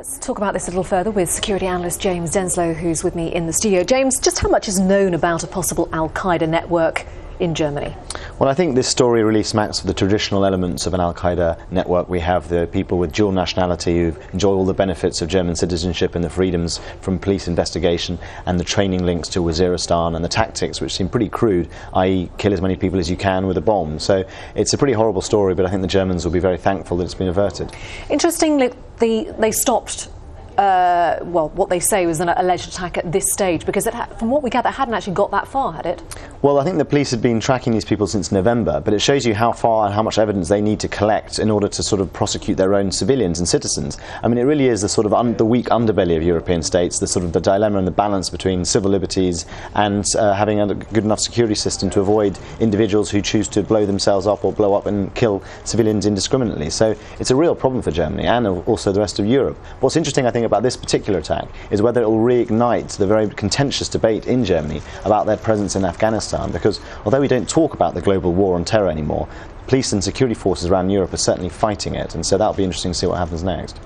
Let's talk about this a little further with security analyst James Denselow, who's with me in the studio. James, just how much is known about a possible al-Qaeda network in Germany? Well, I think this story really smacks of the traditional elements of an al-Qaeda network. We have the people with dual nationality who enjoy all the benefits of German citizenship and the freedoms from police investigation, and the training links to Waziristan, and the tactics, which seem pretty crude, i.e. kill as many people as you can with a bomb. So it's a pretty horrible story, but I think the Germans will be very thankful that it's been averted. Interestingly, they stopped what they say was an alleged attack at this stage, because from what we gather, it hadn't actually got that far, had it? Well, I think the police had been tracking these people since November, but it shows you how far and how much evidence they need to collect in order to sort of prosecute their own civilians and citizens. I mean, it really is the sort of the weak underbelly of European states, the sort of the dilemma and the balance between civil liberties and having a good enough security system to avoid individuals who choose to blow themselves up or blow up and kill civilians indiscriminately. So it's a real problem for Germany and also the rest of Europe. What's interesting, I think, about this particular attack is whether it will reignite the very contentious debate in Germany about their presence in Afghanistan, because although we don't talk about the global war on terror anymore, police and security forces around Europe are certainly fighting it, and so that'll be interesting to see what happens next.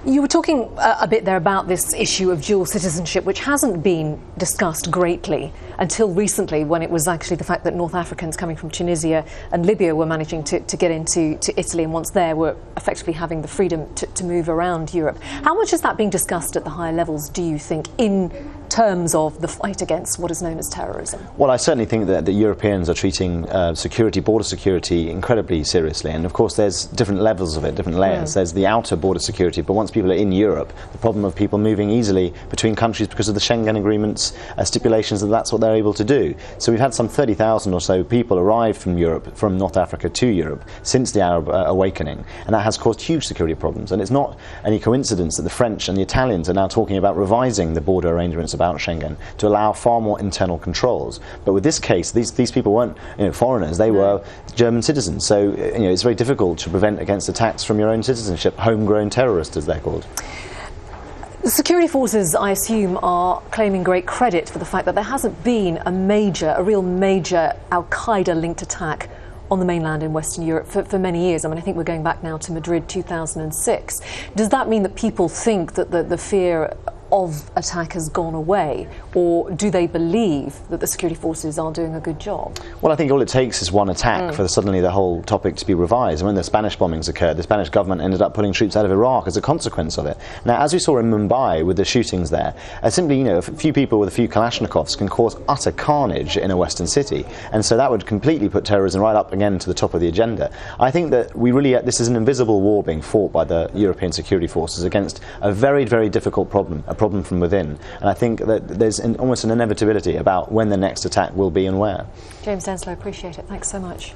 You were talking a bit there about this issue of dual citizenship, which hasn't been discussed greatly until recently, when it was actually the fact that North Africans coming from Tunisia and Libya were managing to get into Italy, and once there were effectively having the freedom to move around Europe. How much is that being discussed at the higher levels, do you think, in terms of the fight against what is known as terrorism? Well, I certainly think that the Europeans are treating border security incredibly seriously, and of course there's different levels of it, different layers. There's the outer border security, but once people are in Europe, the problem of people moving easily between countries because of the Schengen agreements stipulations that's what they're able to do. So we've had some 30,000 or so people arrive from Europe, from North Africa to Europe, since the Arab awakening, and that has caused huge security problems. And it's not any coincidence that the French and the Italians are now talking about revising the border arrangements about Schengen to allow far more internal controls. But with this case, these people weren't foreigners, they were German citizens. So it's very difficult to prevent against attacks from your own citizenship, homegrown terrorists as they're called. The security forces, I assume, are claiming great credit for the fact that there hasn't been a real major al-Qaeda-linked attack on the mainland in Western Europe for many years. I mean, I think we're going back now to Madrid 2006. Does that mean that people think that the fear of attack has gone away, or do they believe that the security forces are doing a good job? Well, I think all it takes is one attack for suddenly the whole topic to be revised. And when the Spanish bombings occurred, the Spanish government ended up pulling troops out of Iraq as a consequence of it. Now, as we saw in Mumbai with the shootings there, simply, a few people with a few Kalashnikovs can cause utter carnage in a Western city, and so that would completely put terrorism right up again to the top of the agenda. I think that this is an invisible war being fought by the European security forces against a very, very difficult problem, a problem from within, and I think that there's almost an inevitability about when the next attack will be and where. James Denselow, appreciate it. Thanks so much.